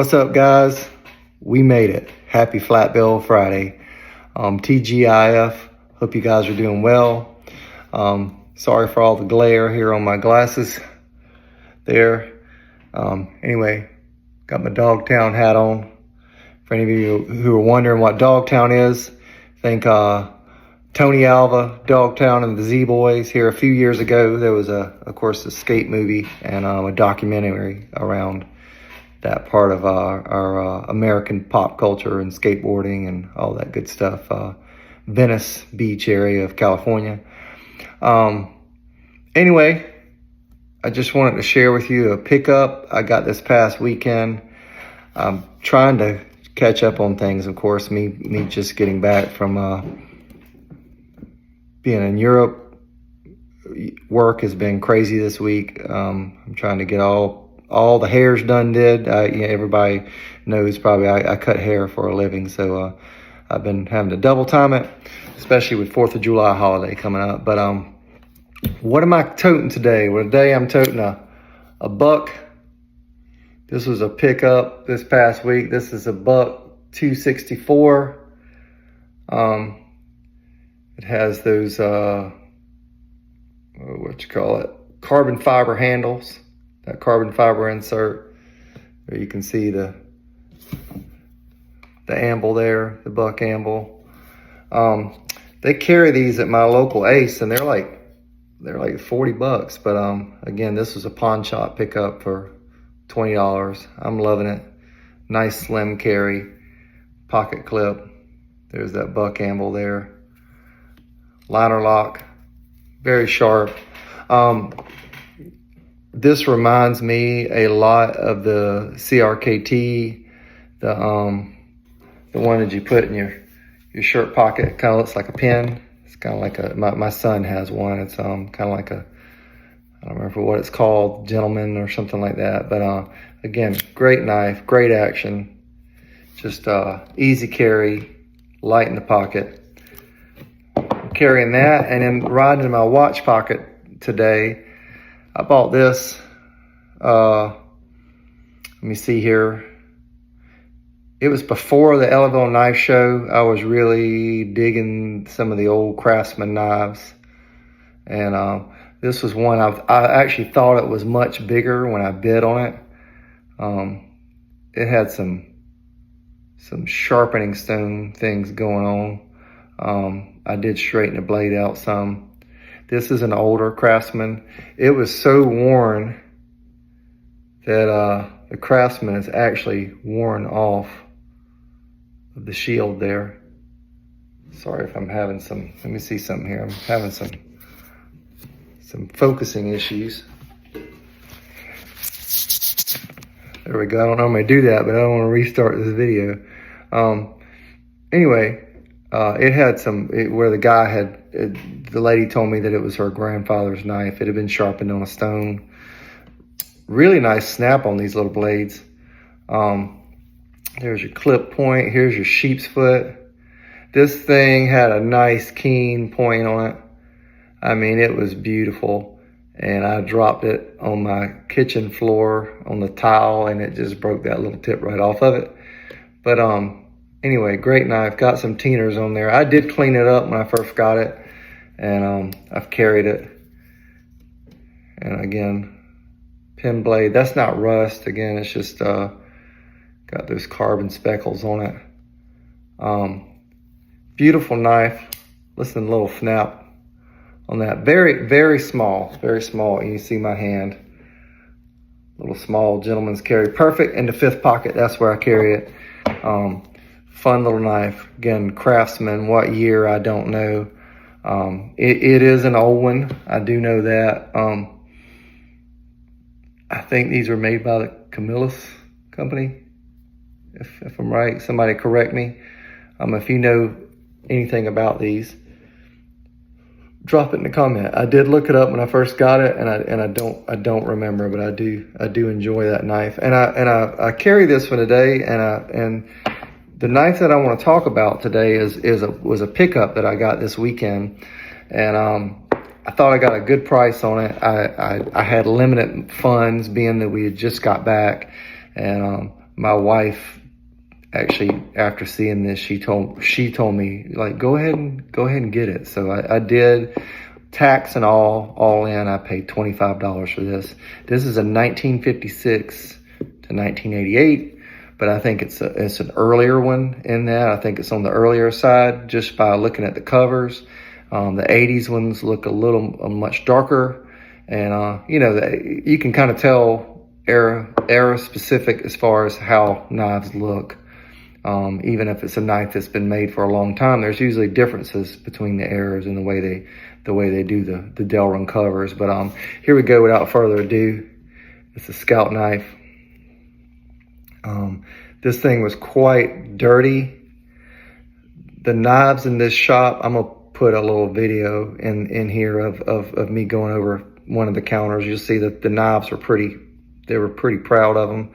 What's up, guys? We made it. Happy Flat Bill Friday. TGIF. Hope you guys are doing well. Sorry for all the glare here on my glasses there. Anyway, got my Dogtown hat on. For any of you who are wondering what Dogtown is, think Tony Alva, Dogtown, and the Z-Boys. Here a few years ago, there was of course, a skate movie and a documentary around that part of our American pop culture and skateboarding and all that good stuff. Venice Beach area of California. Anyway, I just wanted to share with you a pickup I got this past weekend. I'm trying to catch up on things, of course, me just getting back from being in Europe. Work has been crazy this week. I'm trying to get all the hair's done. Everybody knows probably I cut hair for a living, so I've been having to double time it, especially with 4th of July holiday coming up. But what am I toting today? Well, today I'm toting a buck. This was a pickup this past week. This is a buck 264. It has those carbon fiber handles. That carbon fiber insert. There you can see the amble there, the buck amble. They carry these at my local Ace, and they're like $40. But again, this was a pawn shop pickup for $20. I'm loving it. Nice slim carry, pocket clip. There's that buck amble there. Liner lock, very sharp. This reminds me a lot of the CRKT, the one that you put in your shirt pocket. It kind of looks like a pen. It's kind of like my son has one. It's kind of like I don't remember what it's called, Gentleman or something like that. But again, great knife, great action. Just easy carry, light in the pocket. I'm carrying that, and then riding in my watch pocket today. I bought this, let me see here. It was before the Ellaville Knife Show. I was really digging some of the old Craftsman knives. And this was one I actually thought it was much bigger when I bid on it. It had some sharpening stone things going on. I did straighten the blade out some. This is an older Craftsman. It was so worn that the Craftsman is actually worn off of the shield there. Sorry if I'm having some, let me see something here. I'm having some focusing issues. There we go. I don't normally do that, but I don't want to restart this video. Anyway, it had where the guy the lady told me that it was her grandfather's knife. It had been sharpened on a stone. Really nice snap on these little blades. There's your clip point. Here's your sheep's foot. This thing had a nice keen point on it. I mean, it was beautiful. And I dropped it on my kitchen floor on the tile, and it just broke that little tip right off of it. But anyway, great knife. Got some Teiners on there. I did clean it up when I first got it, and I've carried it. And again, pin blade. That's not rust. Again, it's just got those carbon speckles on it. Beautiful knife. Listen, a little snap on that. Very, very small. Very small. And you see my hand. Little small gentleman's carry. Perfect in the 5th pocket. That's where I carry it. Fun little knife. Again, Craftsman. What year, I don't know. It is an old one. I do know that. I think these were made by the Camillus company. If I'm right, somebody correct me. If you know anything about these, drop it in the comment. I did look it up when I first got it, and I don't remember, but I do enjoy that knife. And I carry this one today, and the knife that I want to talk about today was a pickup that I got this weekend, and I thought I got a good price on it. I had limited funds, being that we had just got back, and my wife, actually, after seeing this, she told me, like, go ahead and get it. So I did. Tax and all in, I paid $25 for this. This is a 1956 to 1988, but I think it's an earlier one in that. I think it's on the earlier side just by looking at the covers. The 80s ones look much darker, and you know, you can kind of tell era specific as far as how knives look. Even if it's a knife that's been made for a long time, there's usually differences between the eras and the way they do the Delrin covers. But here we go. Without further ado, it's a Scout knife. This thing was quite dirty. The knives in this shop, I'm gonna put a little video in here of me going over one of the counters. You'll see that the knives were pretty proud of them.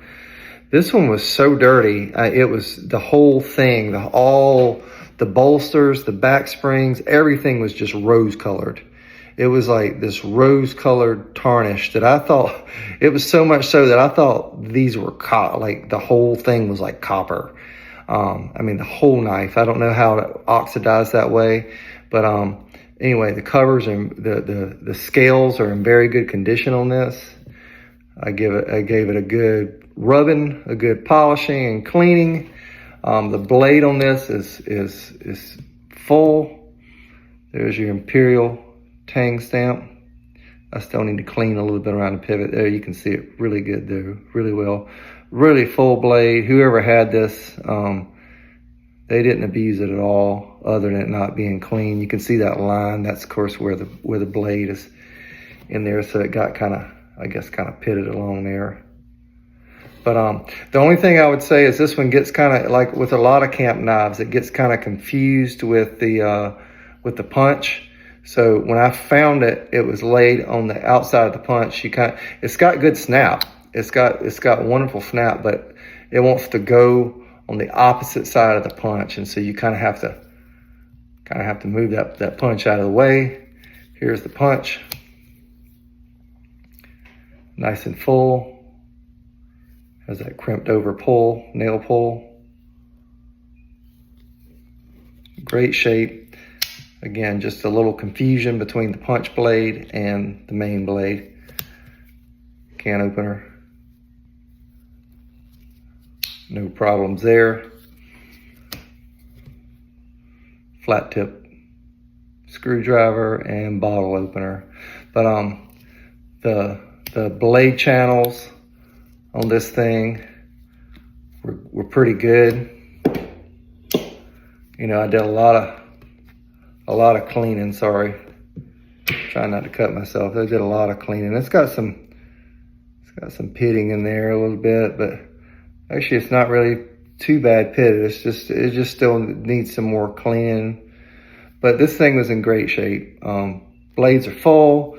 This one was so dirty. It was the whole thing, all the bolsters, the back springs, everything was just rose colored. It was like this rose colored tarnish that I thought, it was so much so that I thought these were like the whole thing was like copper. I mean, the whole knife. I don't know how it oxidized that way, but anyway, the covers and the scales are in very good condition on this. I gave it a good rubbing, a good polishing and cleaning. The blade on this is full. There's your Imperial Tang stamp. I still need to clean a little bit around the pivot there. You can see it really good though, really well. Really full blade. Whoever had this, they didn't abuse it at all, other than it not being clean. You can see that line. That's of course where the blade is in there, so it got kind of pitted along there. But the only thing I would say is this one gets kind of, like with a lot of camp knives, it gets kind of confused with the punch. So when I found it, it was laid on the outside of the punch. It's got good snap. It's got wonderful snap, but it wants to go on the opposite side of the punch, and so you kind of have to move that punch out of the way. Here's the punch, nice and full. Has that crimped over pull, nail pull. Great shape. Again, just a little confusion between the punch blade and the main blade. Can opener. No problems there. Flat tip screwdriver and bottle opener. But the blade channels on this thing were pretty good. You know, I did a lot of cleaning. Sorry, trying not to cut myself. I did a lot of cleaning. It's got some pitting in there a little bit, but actually it's not really too bad pitted. It just still needs some more cleaning. But this thing was in great shape. Blades are full.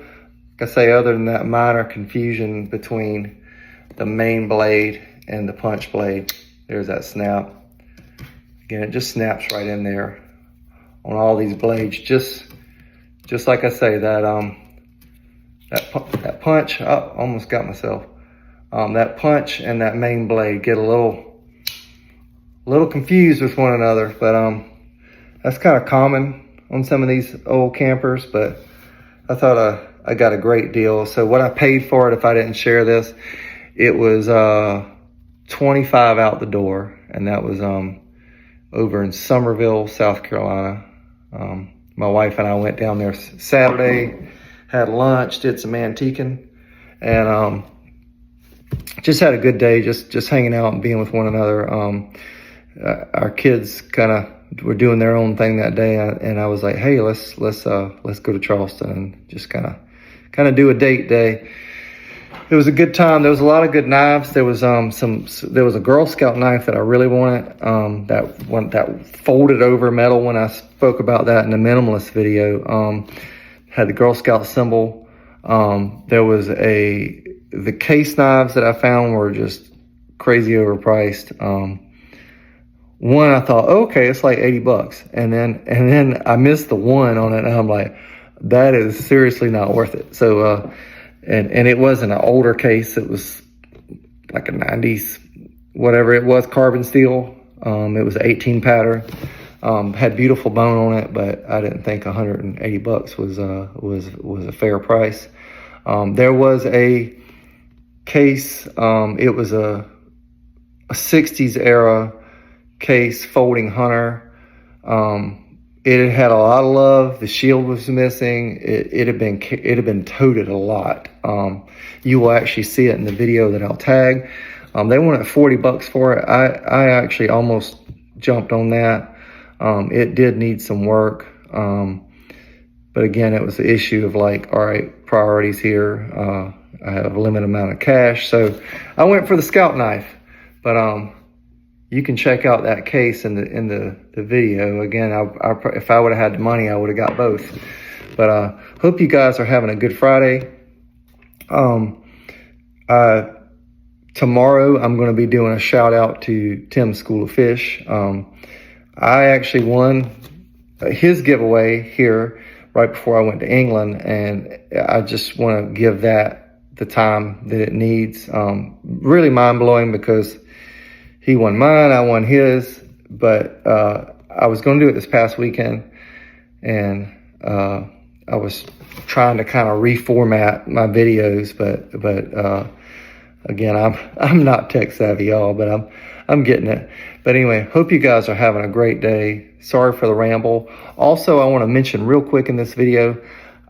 Like I say, other than that minor confusion between the main blade and the punch blade, there's that snap. Again, it just snaps right in there on all these blades. Just like I say, that punch, oh, almost got myself. That punch and that main blade get a little confused with one another, but that's kind of common on some of these old campers. But I thought I got a great deal. So what I paid for it, if I didn't share this, it was $25 out the door, and that was over in Summerville, South Carolina. My wife and I went down there Saturday, had lunch, did some antiquing, and just had a good day, just hanging out and being with one another. Our kids kind of were doing their own thing that day, and I was like, hey, let's go to Charleston and just kind of do a date day. It was a good time. There was a lot of good knives. There was there was a Girl Scout knife that I really wanted. That folded over metal when I spoke about that in the minimalist video. Had the Girl Scout symbol. There was the case knives that I found were just crazy overpriced. One I thought, okay, it's like $80, and then I missed the one on it, and I'm like, that is seriously not worth it. So. And it wasn't an older case. It was like a 90s whatever it was, carbon steel. It was an 18 pattern. Had beautiful bone on it, but I didn't think $180 was a fair price. There was a case. It was a 60s era case, folding hunter. It had a lot of love. The shield was missing. It had been toted a lot. You will actually see it in the video that I'll tag. They wanted $40 for it. I actually almost jumped on that. It did need some work. But again, it was the issue of like, all right, priorities here. I have a limited amount of cash. So I went for the Scout knife, but, you can check out that case in the video. Again, if I would have had the money, I would have got both. But hope you guys are having a good Friday. Tomorrow I'm going to be doing a shout out to Tim's School of Fish. I actually won his giveaway here right before I went to England, and I just want to give that the time that it needs. Really mind blowing because he won mine, I won his, but I was going to do it this past weekend, and I was trying to kind of reformat my videos, but again, I'm not tech savvy, y'all, but I'm getting it. But anyway, hope you guys are having a great day. Sorry for the ramble. Also, I want to mention real quick in this video,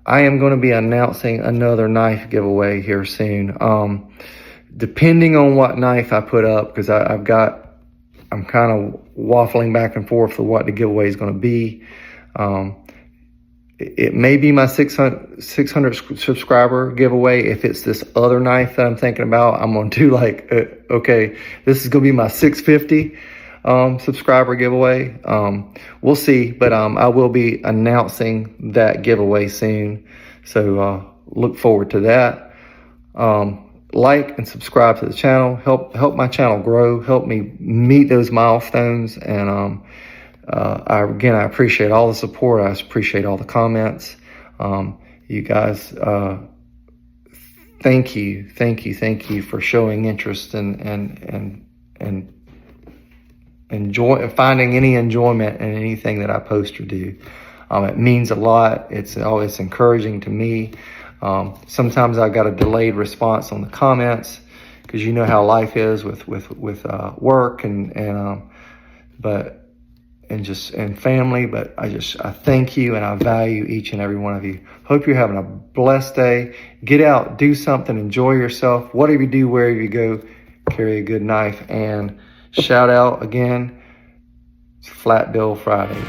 I am going to be announcing another knife giveaway here soon. Depending on what knife I put up, because I'm kind of waffling back and forth for what the giveaway is going to be. It may be my 600 subscriber giveaway. If it's this other knife that I'm thinking about, I'm going to do like, okay, this is going to be my 650 subscriber giveaway. We'll see, but I will be announcing that giveaway soon. So look forward to that. Like and subscribe to the channel. Help my channel grow. Help me meet those milestones. And I appreciate all the support. I appreciate all the comments. You guys, thank you for showing interest and finding any enjoyment in anything that I post or do. It means a lot. It's always encouraging to me. Sometimes I got a delayed response on the comments because you know how life is with work and family. But I thank you and I value each and every one of you. Hope you're having a blessed day. Get out, do something, enjoy yourself. Whatever you do, wherever you go, carry a good knife. And shout out again, it's Flat Bill Friday.